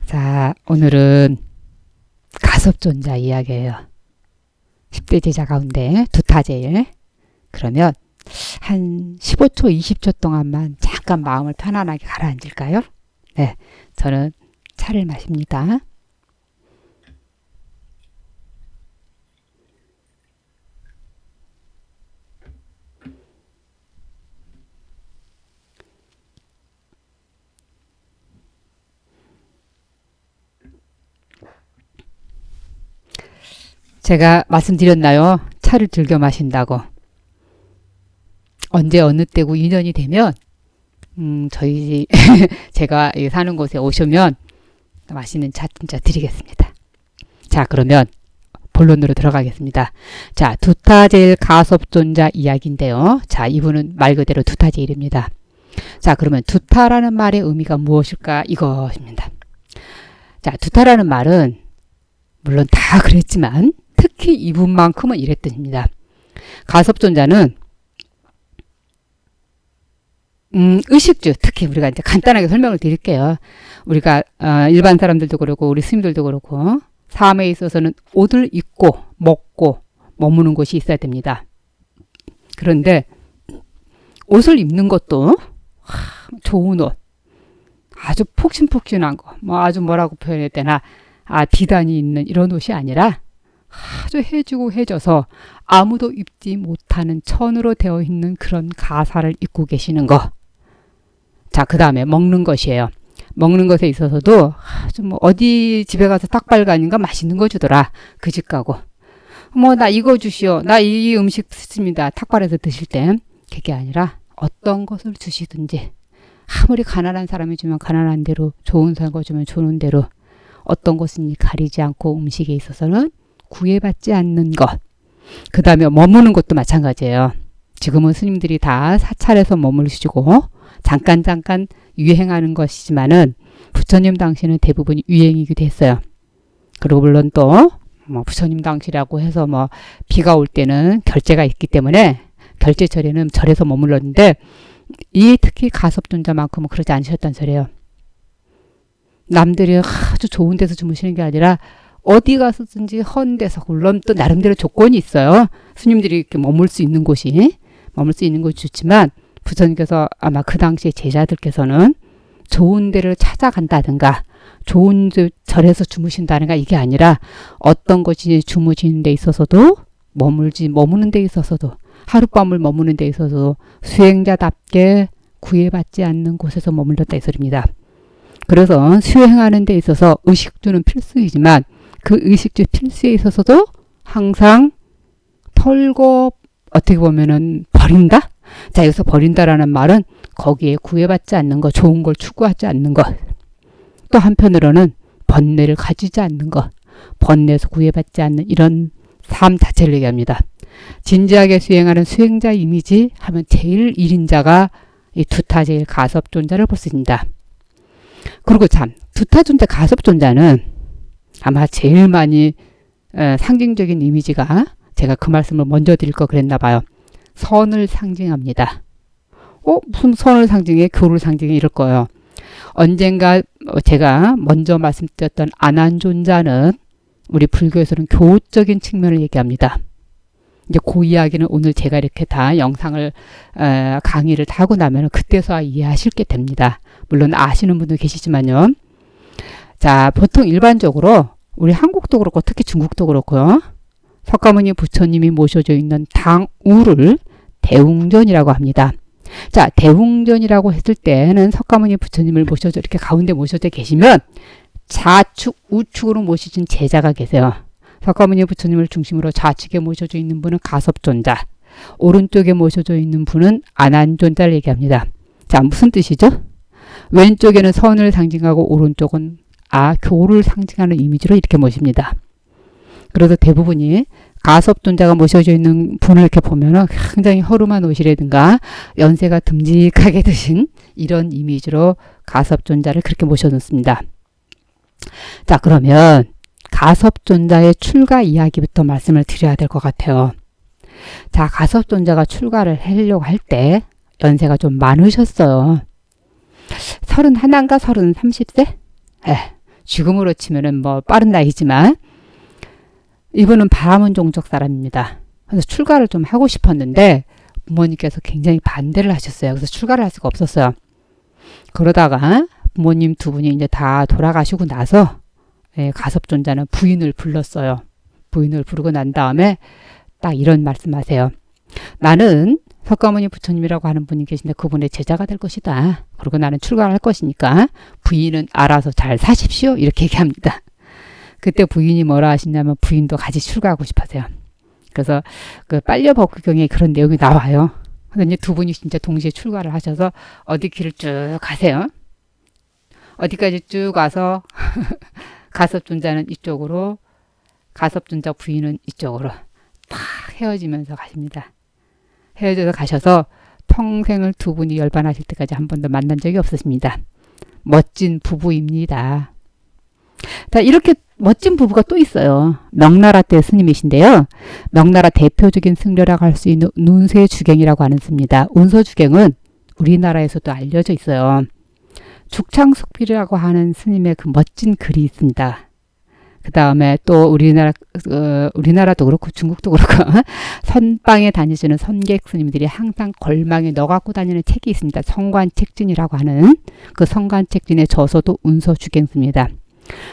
자, 오늘은 가섭존자 이야기예요. 10대 제자 가운데 두타제일. 그러면 한 15초, 20초 동안만 잠깐 마음을 편안하게 가라앉을까요? 네, 저는 차를 마십니다. 제가 말씀드렸나요? 차를 즐겨 마신다고. 언제 어느 때고 인연이 되면 저희 제가 사는 곳에 오시면 맛있는 차 진짜 드리겠습니다. 자, 그러면 본론으로 들어가겠습니다. 자, 두타제일 가섭존자 이야기인데요. 자, 이분은 말 그대로 두타제일입니다. 자, 그러면 두타라는 말의 의미가 무엇일까? 이것입니다. 자, 두타라는 말은 물론 다 그랬지만 특히 이분만큼은 이랬답니다. 가섭존자는 의식주, 특히 우리가 이제 간단하게 설명을 드릴게요. 우리가 일반 사람들도 그렇고 우리 스님들도 그렇고 삶에 있어서는 옷을 입고 먹고 머무는 곳이 있어야 됩니다. 그런데 옷을 입는 것도 좋은 옷, 아주 폭신폭신한 거, 뭐 아주 뭐라고 표현해야 되나, 비단이 있는 이런 옷이 아니라 아주 해주고 해져서 아무도 입지 못하는 천으로 되어 있는 그런 가사를 입고 계시는 거. 자, 그 다음에 먹는 것이에요. 먹는 것에 있어서도 좀 어디 집에 가서 닭발간인가 맛있는 거 주더라. 그 집 가고 뭐 나 이거 주시오. 나 이 음식 쓰십니다. 닭발에서 드실 땐 그게 아니라 어떤 것을 주시든지 아무리 가난한 사람이 주면 가난한 대로, 좋은 거 주면 좋은 대로, 어떤 것인지 가리지 않고 음식에 있어서는 구애받지 않는 것. 그 다음에 머무는 것도 마찬가지예요. 지금은 스님들이 다 사찰에서 머무르시고 잠깐 유행하는 것이지만은 부처님 당시는 대부분 유행이기도 했어요. 그리고 물론 또 뭐 부처님 당시라고 해서 뭐 비가 올 때는 결제가 있기 때문에 결제철에는 절에서 머물렀는데 이 특히 가섭존자만큼은 그러지 않으셨단 소리예요. 남들이 아주 좋은 데서 주무시는 게 아니라 어디 가서든지 헌 데서, 물론 또 나름대로 조건이 있어요. 스님들이 이렇게 머물 수 있는 곳이 좋지만 부처님께서 아마 그 당시에 제자들께서는 좋은 데를 찾아간다든가 좋은 절에서 주무신다든가 이게 아니라 어떤 것이 주무시는 데 있어서도 머무는 데 있어서도 하룻밤을 머무는 데 있어서도 수행자답게 구애받지 않는 곳에서 머물렀다 이 소리입니다. 그래서 수행하는 데 있어서 의식주는 필수이지만 그 의식주 필수에 있어서도 항상 털고 어떻게 보면은 버린다? 자, 여기서 버린다라는 말은 거기에 구애받지 않는 것, 좋은 걸 추구하지 않는 것. 또 한편으로는 번뇌를 가지지 않는 것, 번뇌에서 구애받지 않는 이런 삶 자체를 얘기합니다. 진지하게 수행하는 수행자 이미지 하면 제일 1인자가 이 두타제일 가섭존자를 볼 수 있습니다. 그리고 참 두타존자 가섭존자는 아마 제일 많이 상징적인 이미지가, 제가 그 말씀을 먼저 드릴 거 그랬나 봐요. 선을 상징합니다. 무슨 선을 상징해? 교를 상징해? 이럴 거예요. 언젠가 제가 먼저 말씀드렸던 아난존자는 우리 불교에서는 교적인 측면을 얘기합니다. 이제 그 이야기는 오늘 제가 이렇게 다 영상을 강의를 다 하고 나면 그때서야 이해하실 게 됩니다. 물론 아시는 분도 계시지만요. 자, 보통 일반적으로 우리 한국도 그렇고 특히 중국도 그렇고요. 석가모니 부처님이 모셔져 있는 당우를 대웅전이라고 합니다. 자, 대웅전이라고 했을 때는 석가모니 부처님을 모셔져 이렇게 가운데 모셔져 계시면 좌측, 우측으로 모시진 제자가 계세요. 석가모니 부처님을 중심으로 좌측에 모셔져 있는 분은 가섭존자, 오른쪽에 모셔져 있는 분은 아난존자를 얘기합니다. 자, 무슨 뜻이죠? 왼쪽에는 선을 상징하고 오른쪽은 교를 상징하는 이미지로 이렇게 모십니다. 그래서 대부분이 가섭존자가 모셔져 있는 분을 이렇게 보면은 굉장히 허름한 옷이라든가 연세가 듬직하게 드신 이런 이미지로 가섭존자를 그렇게 모셔놓습니다. 자, 그러면 가섭존자의 출가 이야기부터 말씀을 드려야 될 것 같아요. 자, 가섭존자가 출가를 하려고 할 때 연세가 좀 많으셨어요. 31인가 30세? 지금으로 치면은 뭐 빠른 나이지만 이분은 바라문 종족 사람입니다. 그래서 출가를 좀 하고 싶었는데 부모님께서 굉장히 반대를 하셨어요. 그래서 출가를 할 수가 없었어요. 그러다가 부모님 두 분이 이제 다 돌아가시고 나서 가섭존자는 부인을 불렀어요. 부인을 부르고 난 다음에 딱 이런 말씀하세요. 나는 석가모니 부처님이라고 하는 분이 계신데 그분의 제자가 될 것이다. 그리고 나는 출가를 할 것이니까 부인은 알아서 잘 사십시오. 이렇게 얘기합니다. 그때 부인이 뭐라 하시냐면 부인도 같이 출가하고 싶어서요. 그래서 그 빨려법규경에 그런 내용이 나와요. 근데 이제 두 분이 진짜 동시에 출가를 하셔서 어디 길을 쭉 가세요. 어디까지 쭉 가서 가섭존자는 이쪽으로, 가섭존자 부인은 이쪽으로 딱 헤어지면서 가십니다. 헤어져서 가셔서 평생을 두 분이 열반하실 때까지 한 번도 만난 적이 없으십니다. 멋진 부부입니다. 자, 이렇게 멋진 부부가 또 있어요. 명나라 때 스님이신데요. 명나라 대표적인 승려라고 할 수 있는 운세주갱이라고 하는 스입니다. 운서주갱은 우리나라에서도 알려져 있어요. 죽창숙필이라고 하는 스님의 그 멋진 글이 있습니다. 그 다음에 또 우리나라도 그렇고 중국도 그렇고 선방에 다니시는 선객 스님들이 항상 걸망에 넣어갖고 다니는 책이 있습니다. 성관책진이라고 하는 그 성관책진의 저서도 운서주갱스입니다.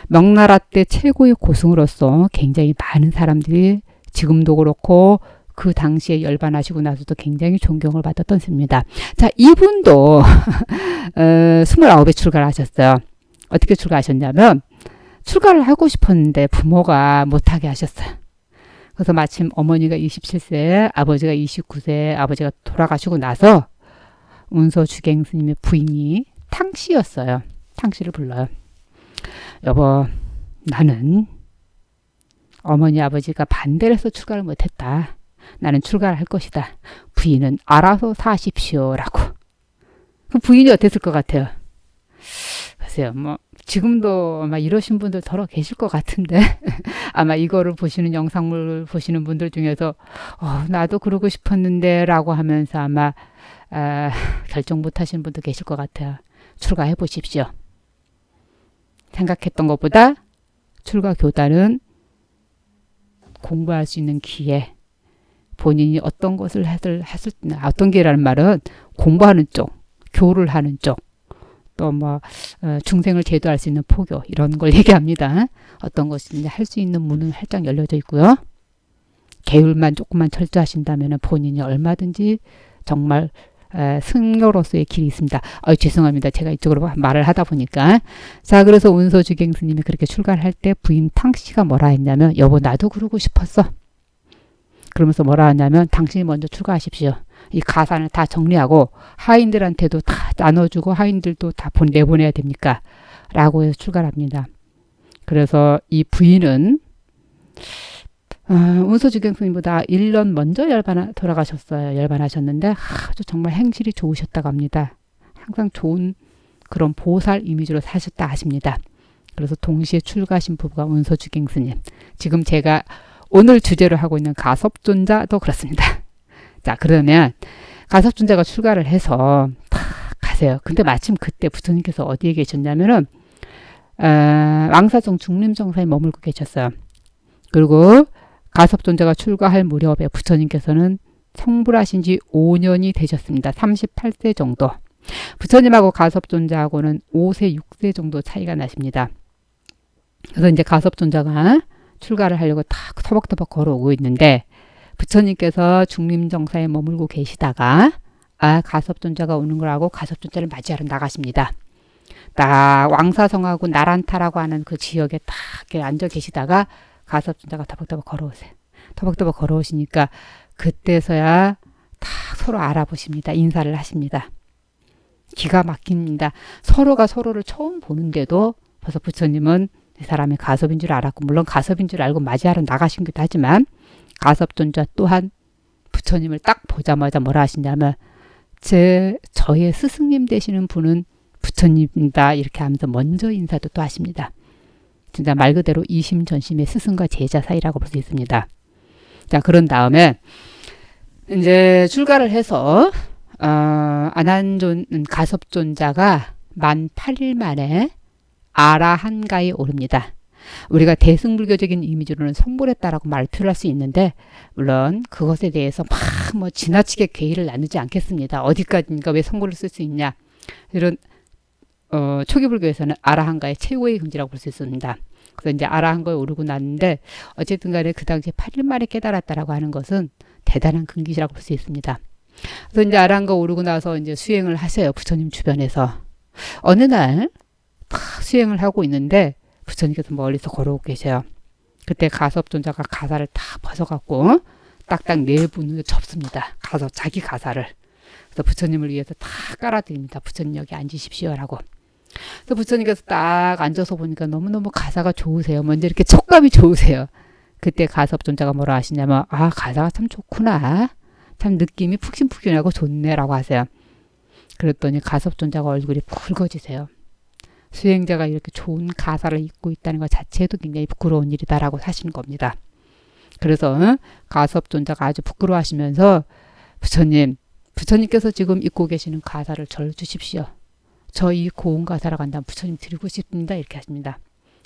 명나라 때 최고의 고승으로서 굉장히 많은 사람들이 지금도 그렇고 그 당시에 열반하시고 나서도 굉장히 존경을 받았던 스입니다. 자, 이분도 29에 출가를 하셨어요. 어떻게 출가하셨냐면 출가를 하고 싶었는데 부모가 못하게 하셨어요. 그래서 마침 어머니가 27세, 아버지가 29세, 아버지가 돌아가시고 나서 운서주갱 스님의 부인이 탕씨였어요. 탕씨를 불러요. 여보, 나는 어머니 아버지가 반대를 해서 출가를 못했다. 나는 출가를 할 것이다. 부인은 알아서 사십시오라고. 그 부인이 어땠을 것 같아요? 글쎄요, 뭐 지금도 아마 이러신 분들 더러 계실 것 같은데 아마 이거를 보시는 영상물 보시는 분들 중에서 나도 그러고 싶었는데 라고 하면서 아마 결정 못 하시는 분도 계실 것 같아요. 출가해 보십시오. 생각했던 것보다 출가 교단은 공부할 수 있는 기회, 본인이 어떤 것을 했을 때, 어떤 기회라는 말은 공부하는 쪽, 교를 하는 쪽, 또 뭐 중생을 제도할 수 있는 포교 이런 걸 얘기합니다. 어떤 것이든지 할 수 있는 문은 활짝 열려져 있고요. 계율만 조금만 철저하신다면 본인이 얼마든지 정말 승려로서의 길이 있습니다. 죄송합니다. 제가 이쪽으로 말을 하다 보니까. 자, 그래서 운서주갱 스님이 그렇게 출가를 할 때 부인 탕씨가 뭐라 했냐면 여보 나도 그러고 싶었어. 그러면서 뭐라 하냐면 당신이 먼저 출가하십시오. 이 가산을 다 정리하고 하인들한테도 다 나눠주고 하인들도 다 내보내야 됩니까? 라고 해서 출가를 합니다. 그래서 이 부인은 운서주갱 스님보다 1년 먼저 돌아가셨어요. 열반하셨는데 아주 정말 행실이 좋으셨다고 합니다. 항상 좋은 그런 보살 이미지로 사셨다 하십니다. 그래서 동시에 출가하신 부부가 운서주갱 스님. 지금 제가 오늘 주제로 하고 있는 가섭존자도 그렇습니다. 자, 그러면 가섭존자가 출가를 해서 탁 가세요. 근데 마침 그때 부처님께서 어디에 계셨냐면은 왕사정 중림정사에 머물고 계셨어요. 그리고 가섭존자가 출가할 무렵에 부처님께서는 성불하신 지 5년이 되셨습니다. 38세 정도. 부처님하고 가섭존자하고는 5세, 6세 정도 차이가 나십니다. 그래서 이제 가섭존자가 출가를 하려고 탁 터벅터벅 걸어오고 있는데 부처님께서 중림정사에 머물고 계시다가 가섭존자가 오는 걸 알고 가섭존자를 맞이하러 나가십니다. 딱 왕사성하고 나란타라고 하는 그 지역에 딱 이렇게 앉아 계시다가 가섭존자가 터벅터벅 걸어오세요. 터벅터벅 걸어오시니까 그때서야 딱 서로 알아보십니다. 인사를 하십니다. 기가 막힙니다. 서로가 서로를 처음 보는데도 벌써 부처님은 이 사람이 가섭인 줄 알았고 물론 가섭인 줄 알고 맞이하러 나가신 것도 하지만 가섭존자 또한 부처님을 딱 보자마자 뭐라 하시냐면 저의 스승님 되시는 분은 부처님입니다. 이렇게 하면서 먼저 인사도 또 하십니다. 진짜 말 그대로 이심전심의 스승과 제자 사이라고 볼 수 있습니다. 자, 그런 다음에 이제 출가를 해서 가섭존자가 만 8일 만에 아라한가에 오릅니다. 우리가 대승불교적인 이미지로는 성불했다라고 말을 표현할 수 있는데 물론 그것에 대해서 막 뭐 지나치게 괴의를 나누지 않겠습니다. 어디까지인가 왜 성불을 쓸 수 있냐. 이런 초기 불교에서는 아라한가의 최고의 경지라고 볼 수 있습니다. 그래서 이제 아라한가에 오르고 났는데 어쨌든 간에 그 당시에 8일 만에 깨달았다라고 하는 것은 대단한 근기시라고 볼 수 있습니다. 그래서 이제 아라한가 오르고 나서 이제 수행을 하세요. 부처님 주변에서. 어느 날 막 수행을 하고 있는데 부처님께서 멀리서 걸어오고 계세요. 그때 가섭존자가 가사를 다 벗어갖고 딱딱 네 분을 접습니다. 자기 가사를. 그래서 부처님을 위해서 다 깔아드립니다. 부처님 여기 앉으십시오라고. 그래서 부처님께서 딱 앉아서 보니까 너무너무 가사가 좋으세요. 먼저 이렇게 촉감이 좋으세요. 그때 가섭존자가 뭐라 하시냐면 가사가 참 좋구나. 참 느낌이 푹신푹신하고 좋네라고 하세요. 그랬더니 가섭존자가 얼굴이 붉어지세요. 수행자가 이렇게 좋은 가사를 읽고 있다는 것 자체도 굉장히 부끄러운 일이다라고 하시는 겁니다. 그래서 가섭존자가 아주 부끄러워하시면서 부처님께서 지금 읽고 계시는 가사를 저를 주십시오. 저 이 고운 가사를 간다면 부처님 드리고 싶습니다. 이렇게 하십니다.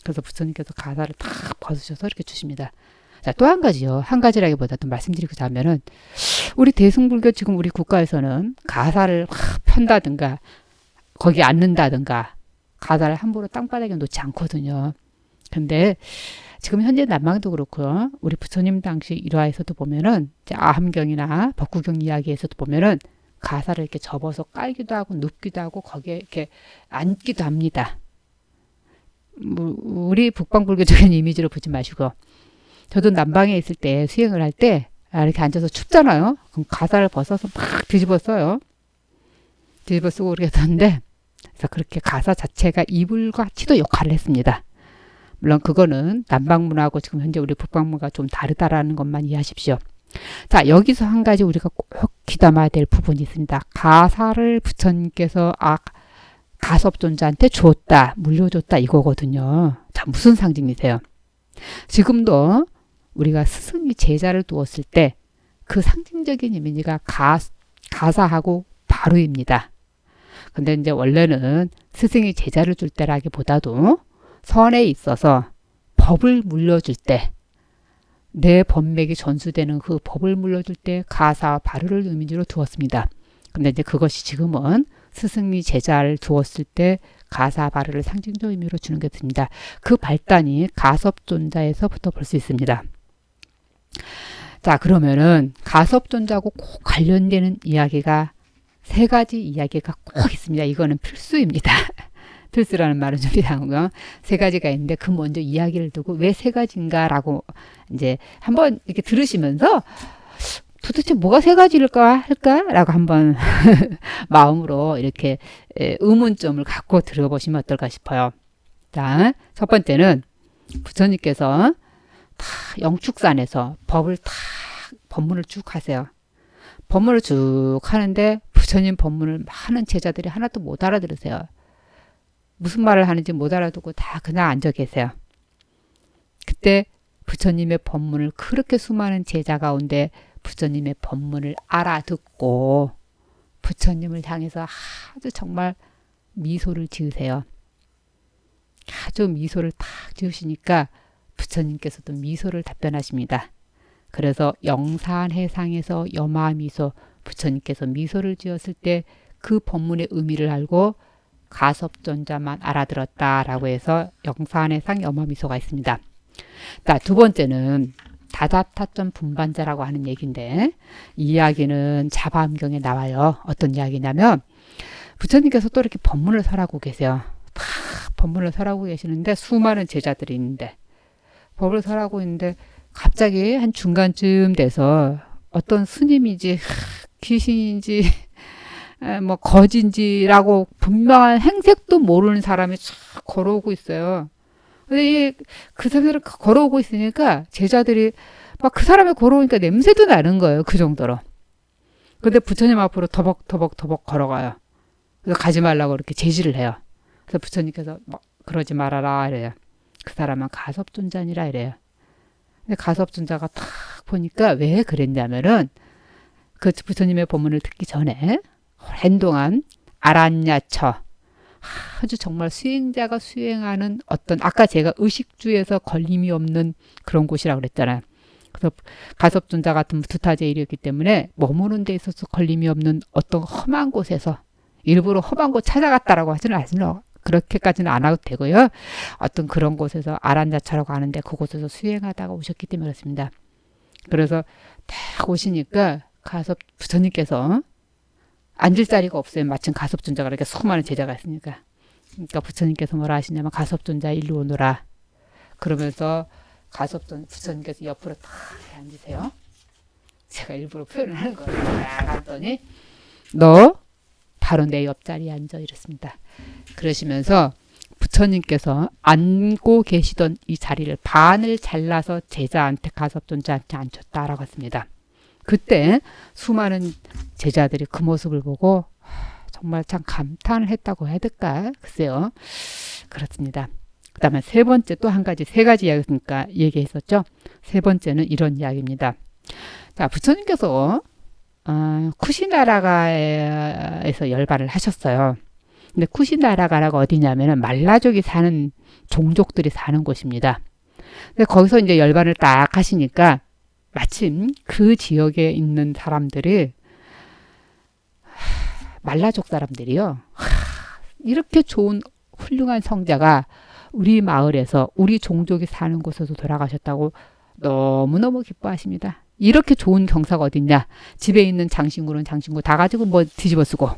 그래서 부처님께서 가사를 탁 벗으셔서 이렇게 주십니다. 자, 또 한 가지요. 한 가지라기보다도 말씀드리고자 하면은 우리 대승불교 지금 우리 국가에서는 가사를 편다든가 거기 앉는다든가 가사를 함부로 땅바닥에 놓지 않거든요. 근데 지금 현재 남방도 그렇고 우리 부처님 당시 일화에서도 보면은 아함경이나 법구경 이야기에서도 보면은 가사를 이렇게 접어서 깔기도 하고 눕기도 하고 거기에 이렇게 앉기도 합니다. 우리 북방불교적인 이미지로 보지 마시고 저도 남방에 있을 때 수행을 할 때 이렇게 앉아서 춥잖아요. 그럼 가사를 벗어서 막 뒤집어 써요. 뒤집어 쓰고 그렇게 했는데 그래서 그렇게 가사 자체가 이불같이도 역할을 했습니다. 물론 그거는 남방문화하고 지금 현재 우리 북방문화가 좀 다르다라는 것만 이해하십시오. 자, 여기서 한 가지 우리가 꼭 귀담아야 될 부분이 있습니다. 가사를 부처님께서 가섭존자한테 줬다, 물려줬다 이거거든요. 자, 무슨 상징이세요? 지금도 우리가 스승이 제자를 두었을 때 그 상징적인 이미지가 가사하고 바로입니다. 근데 이제 원래는 스승이 제자를 줄 때라기보다도 선에 있어서 법을 물려줄 때 내 법맥이 전수되는 그 법을 물려줄 때 가사 바르를 이미지로 두었습니다. 근데 이제 그것이 지금은 스승이 제자를 두었을 때 가사 바르를 상징적 의미로 주는 게 됩니다. 그 발단이 가섭존자에서부터 볼 수 있습니다. 자, 그러면은 가섭존자하고 꼭 관련되는 이야기가 세 가지 이야기가 꼭 있습니다. 이거는 필수입니다. 필수라는 말은 좀 이상하고요. 세 가지가 있는데 그 먼저 이야기를 두고 왜 세 가지인가라고 이제 한번 이렇게 들으시면서 도대체 뭐가 세 가지일까 할까라고 한번 마음으로 이렇게 의문점을 갖고 들어보시면 어떨까 싶어요. 자, 첫 번째는 부처님께서 다 영축산에서 법문을 쭉 하세요. 법문을 쭉 하는데 부처님 법문을 많은 제자들이 하나도 못 알아들으세요. 무슨 말을 하는지 못 알아듣고 다 그냥 앉아 계세요. 그때 부처님의 법문을 그렇게 수많은 제자 가운데 부처님의 법문을 알아듣고 부처님을 향해서 아주 정말 미소를 지으세요. 아주 미소를 탁 지으시니까 부처님께서도 미소를 답변하십니다. 그래서 영산해상에서 여마미소 부처님께서 미소를 지었을 때 그 법문의 의미를 알고 가섭존자만 알아들었다라고 해서 영산해상 여마미소가 있습니다. 자, 두 번째는 다다타점 분반자라고 하는 얘기인데 이 이야기는 자바암경에 나와요. 어떤 이야기냐면 부처님께서 또 이렇게 법문을 설하고 계세요. 다 법문을 설하고 계시는데 수많은 제자들이 있는데 법을 설하고 있는데 갑자기 한 중간쯤 돼서 어떤 스님인지 귀신인지 뭐 거진지라고 분명한 행색도 모르는 사람이 쫙 걸어오고 있어요. 근데 그 사람이 걸어오고 있으니까 제자들이 막 그 사람이 걸어오니까 냄새도 나는 거예요. 그 정도로. 근데 부처님 앞으로 더벅더벅 걸어가요. 그래서 가지 말라고 이렇게 제지를 해요. 그래서 부처님께서 뭐 그러지 말아라 이래요. 그 사람은 가섭존자니라 이래요. 근데 가섭존자가 딱 보니까 왜 그랬냐면은 그 부처님의 법문을 듣기 전에 오랜 동안 아란야처 아주 정말 수행자가 수행하는 어떤 아까 제가 의식주에서 걸림이 없는 그런 곳이라고 그랬잖아요. 그래서 가섭존자 같은 두타제일이었기 때문에 머무는 데 있어서 걸림이 없는 어떤 험한 곳에서 일부러 험한 곳 찾아갔다라고 하지는 않습니다. 그렇게까지는 안 하도 되고요. 어떤 그런 곳에서 아란자차라고 하는데 그곳에서 수행하다가 오셨기 때문에 그렇습니다. 그래서 딱 오시니까 가섭 부처님께서 앉을 자리가 없어요. 마침 가섭존자가 이렇게 수많은 제자가 있으니까. 그러니까 부처님께서 뭐라 하시냐면 가섭존자 일로 오너라. 그러면서 부처님께서 옆으로 딱 앉으세요. 제가 일부러 표현을 하는 거예요. 딱 앉더니 너 바로 내 옆자리에 앉아 이랬습니다. 그러시면서 부처님께서 앉고 계시던 이 자리를 반을 잘라서 제자한테 가섭존자한테 앉혔다라고 했습니다. 그때 수많은 제자들이 그 모습을 보고 정말 참 감탄을 했다고 해야 될까? 글쎄요. 그렇습니다. 그 다음에 세 번째 또 한 가지, 세 가지 이야기니까 얘기했었죠. 세 번째는 이런 이야기입니다. 자, 부처님께서 쿠시나라가에서 열반을 하셨어요. 근데 쿠시나라가가 어디냐면은 말라족이 사는 종족들이 사는 곳입니다. 근데 거기서 이제 열반을 딱 하시니까 마침 그 지역에 있는 사람들이 말라족 사람들이요. 이렇게 좋은 훌륭한 성자가 우리 마을에서 우리 종족이 사는 곳에서 돌아가셨다고 너무너무 기뻐하십니다. 이렇게 좋은 경사가 어딨냐. 집에 있는 장신구는 장신구 다 가지고 뭐 뒤집어 쓰고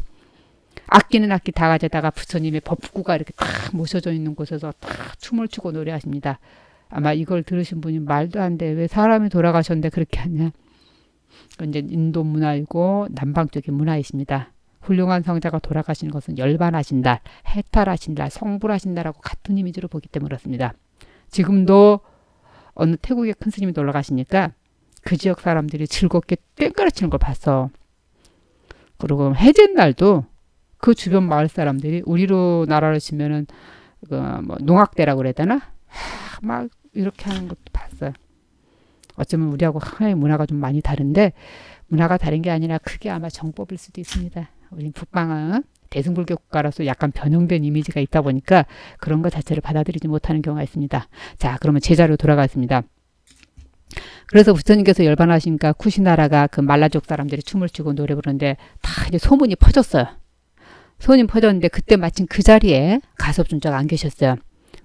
악기는 악기 다 가져다가 부처님의 법구가 이렇게 딱 모셔져 있는 곳에서 딱 춤을 추고 노래하십니다. 아마 이걸 들으신 분이 말도 안 돼. 왜 사람이 돌아가셨는데 그렇게 하냐. 그건 이제 인도 문화이고 남방 쪽의 문화이십니다. 훌륭한 성자가 돌아가시는 것은 열반하신 날, 해탈하신 날, 성불하신 날하고 같은 이미지로 보기 때문에 그렇습니다. 지금도 어느 태국의 큰 스님이 돌아가시니까 그 지역 사람들이 즐겁게 땡가르치는 걸 봤어. 그리고 해제날도 그 주변 마을 사람들이 우리로 나라로 치면은 뭐 농악대라고 그래야 되나? 막 이렇게 하는 것도 봤어요. 어쩌면 우리하고 하나의 문화가 좀 많이 다른데 문화가 다른 게 아니라 그게 아마 정법일 수도 있습니다. 우리 북방은 대승불교 국가라서 약간 변형된 이미지가 있다 보니까 그런 것 자체를 받아들이지 못하는 경우가 있습니다. 자, 그러면 제자로 돌아가겠습니다. 그래서 부처님께서 열반하시니까 쿠시나라가 그 말라족 사람들이 춤을 추고 노래 부르는데 다 이제 소문이 퍼졌어요. 소문이 퍼졌는데 그때 마침 그 자리에 가섭존자가 안 계셨어요.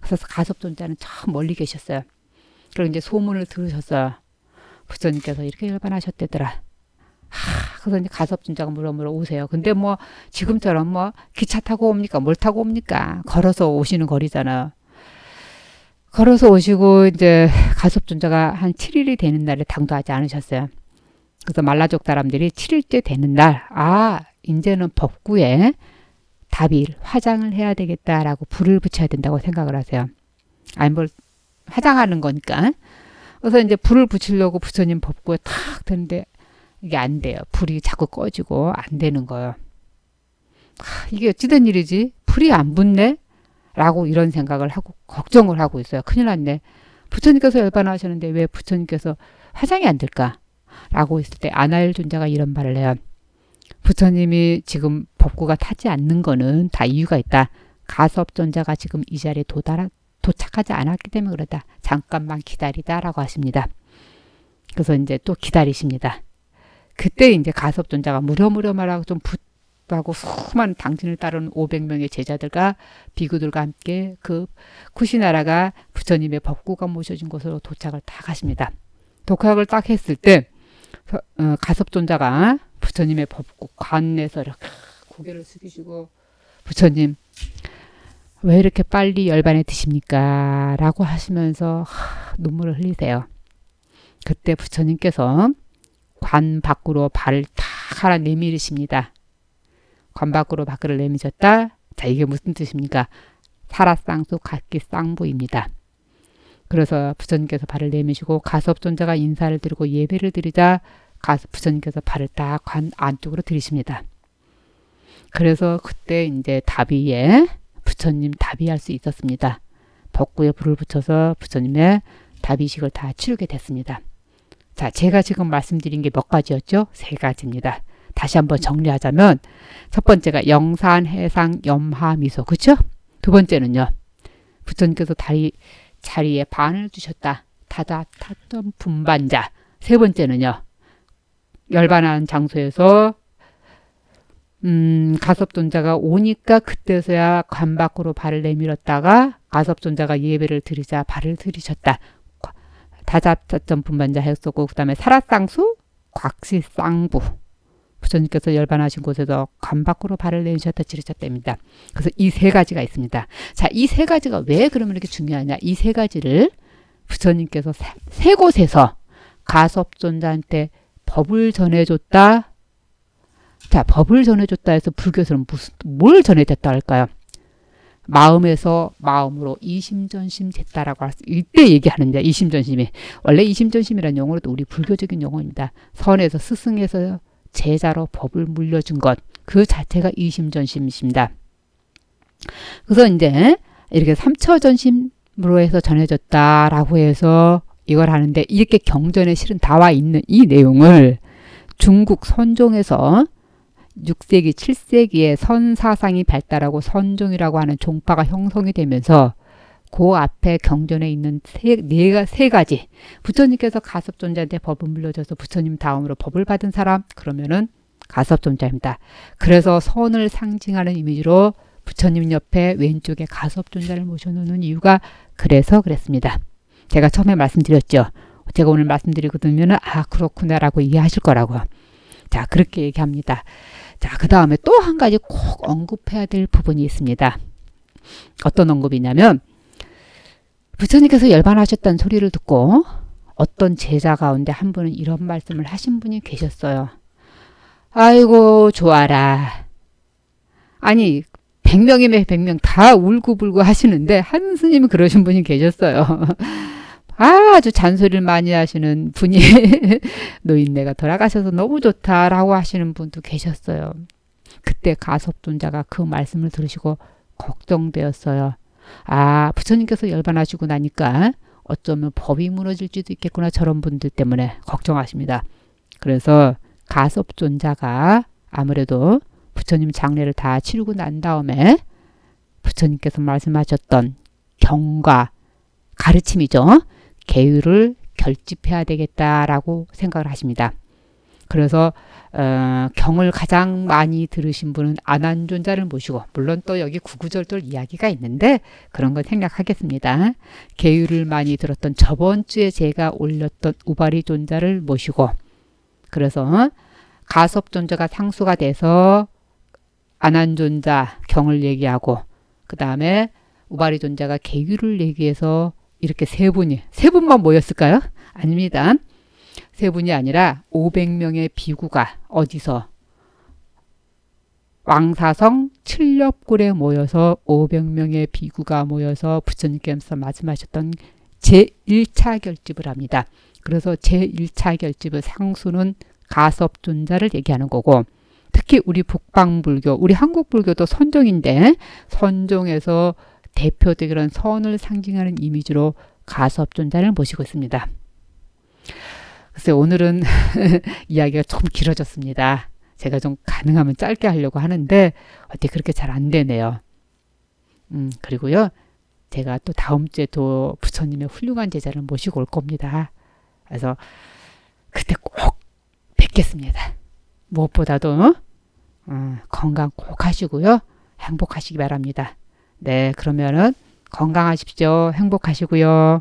그래서 가섭존자는 저 멀리 계셨어요. 그리고 이제 소문을 들으셨어요. 부처님께서 이렇게 열반하셨대더라. 그래서 이제 가섭존자가 물어물어 오세요. 근데 뭐 지금처럼 뭐 기차 타고 옵니까? 뭘 타고 옵니까? 걸어서 오시는 거리잖아요. 걸어서 오시고 이제 가섭존자가 한 7일이 되는 날에 당도하지 않으셨어요. 그래서 말라족 사람들이 7일째 되는 날, 이제는 법구에 답일, 화장을 해야 되겠다라고 불을 붙여야 된다고 생각을 하세요. 아니 뭘 화장하는 거니까. 그래서 이제 불을 붙이려고 부처님 법구에 탁 드는데 이게 안 돼요. 불이 자꾸 꺼지고 안 되는 거예요. 이게 어찌된 일이지? 불이 안 붙네? 라고 이런 생각을 하고 걱정을 하고 있어요. 큰일 났네. 부처님께서 열반하셨는데 왜 부처님께서 화장이 안 될까? 라고 했을 때 아나일 존자가 이런 말을 해요. 부처님이 지금 법구가 타지 않는 거는 다 이유가 있다. 가섭존자가 지금 이 자리에 도착하지 않았기 때문에 그러다. 잠깐만 기다리다 라고 하십니다. 그래서 이제 또 기다리십니다. 그때 이제 가섭존자가 무려무려 말하고 좀 하고 수많은 당신을 따르는 500명의 제자들과 비구들과 함께 그 쿠시나라가 부처님의 법구가 모셔진 곳으로 도착을 딱 하십니다. 도착을 딱 했을 때 가섭존자가 부처님의 법구 관에서 이렇게 고개를 숙이시고 부처님 왜 이렇게 빨리 열반에 드십니까? 라고 하시면서 눈물을 흘리세요. 그때 부처님께서 관 밖으로 발을 탁 하나 내밀으십니다. 관 밖으로 밖을 내미셨다. 자, 이게 무슨 뜻입니까? 사라쌍수 각기쌍부입니다. 그래서 부처님께서 발을 내미시고 가섭존자가 인사를 드리고 예배를 드리자 부처님께서 발을 딱 관 안쪽으로 들이십니다. 그래서 그때 이제 다비에 부처님 다비할 수 있었습니다. 법구에 불을 붙여서 부처님의 다비식을 다 치르게 됐습니다. 자, 제가 지금 말씀드린 게 몇 가지였죠? 3가지입니다. 다시 한번 정리하자면 첫 번째가 영산, 해상, 염하, 미소. 그렇죠? 두 번째는요. 부처님께서 자리에 반을 두셨다. 탔던 분반자. 세 번째는요. 열반한 장소에서 가섭존자가 오니까 그때서야 관 밖으로 발을 내밀었다가 가섭존자가 예배를 드리자 발을 들이셨다. 다잡자점 분반자 했었고 그 다음에 사라쌍수 곽시쌍부 부처님께서 열반하신 곳에서 관 밖으로 발을 내미셨다 지르셨답니다. 그래서 이 세 가지가 있습니다. 자, 이 세 가지가 왜 그러면 이렇게 중요하냐. 이 세 가지를 부처님께서 세 곳에서 가섭존자한테 법을 전해줬다. 자, 법을 전해줬다 해서 불교에서는 뭘 전해줬다 할까요? 마음에서 마음으로 이심전심 됐다라고 할 수, 이때 얘기하는데, 이심전심이. 원래 이심전심이라는 용어도 우리 불교적인 용어입니다. 선에서 스승에서 제자로 법을 물려준 것, 그 자체가 이심전심이십니다. 그래서 이제 이렇게 삼처전심으로 해서 전해졌다라고 해서 이걸 하는데, 이렇게 경전에 실은 나와 있는 이 내용을 중국 선종에서 6세기, 7세기에 선사상이 발달하고 선종이라고 하는 종파가 형성이 되면서 그 앞에 경전에 있는 세 가지 부처님께서 가섭존자한테 법을 물려줘서 부처님 다음으로 법을 받은 사람 그러면은 가섭존자입니다. 그래서 선을 상징하는 이미지로 부처님 옆에 왼쪽에 가섭존자를 모셔놓는 이유가 그래서 그랬습니다. 제가 처음에 말씀드렸죠. 제가 오늘 말씀드리거든요. 아 그렇구나라고 이해하실 거라고. 자, 그렇게 얘기합니다. 자, 그 다음에 또 한 가지 꼭 언급해야 될 부분이 있습니다. 어떤 언급이냐면 부처님께서 열반하셨다는 소리를 듣고 어떤 제자 가운데 한 분은 이런 말씀을 하신 분이 계셨어요. 아이고 좋아라. 아니 100명이면 100명 다 울고불고 하시는데 한 스님이 그러신 분이 계셨어요. 아주 잔소리를 많이 하시는 분이 노인네가 돌아가셔서 너무 좋다라고 하시는 분도 계셨어요. 그때 가섭존자가 그 말씀을 들으시고 걱정되었어요. 아, 부처님께서 열반하시고 나니까 어쩌면 법이 무너질지도 있겠구나 저런 분들 때문에 걱정하십니다. 그래서 가섭존자가 아무래도 부처님 장례를 다 치르고 난 다음에 부처님께서 말씀하셨던 경과 가르침이죠. 계율을 결집해야 되겠다라고 생각을 하십니다. 그래서 경을 가장 많이 들으신 분은 아난존자를 모시고 물론 또 여기 구구절절 이야기가 있는데 그런 건 생략하겠습니다. 계율을 많이 들었던 저번 주에 제가 올렸던 우바리존자를 모시고 그래서 가섭존자가 상수가 돼서 아난존자 경을 얘기하고 그 다음에 우바리존자가 계율을 얘기해서 이렇게 세 분만 모였을까요? 아닙니다. 세 분이 아니라 500명의 비구가 어디서 왕사성 칠렵굴에 모여서 500명의 비구가 모여서 부처님께서 말씀하셨던 제1차 결집을 합니다. 그래서 제1차 결집의 상수는 가섭존자를 얘기하는 거고 특히 우리 북방불교, 우리 한국불교도 선종인데 선종에서 대표적인 선을 상징하는 이미지로 가섭존자를 모시고 있습니다. 글쎄 오늘은 이야기가 좀 길어졌습니다. 제가 좀 가능하면 짧게 하려고 하는데 어떻게 그렇게 잘 안 되네요. 그리고요. 제가 또 다음 주에 또 부처님의 훌륭한 제자를 모시고 올 겁니다. 그래서 그때 꼭 뵙겠습니다. 무엇보다도 건강 꼭 하시고요. 행복하시기 바랍니다. 네, 그러면은 건강하십시오. 행복하시고요.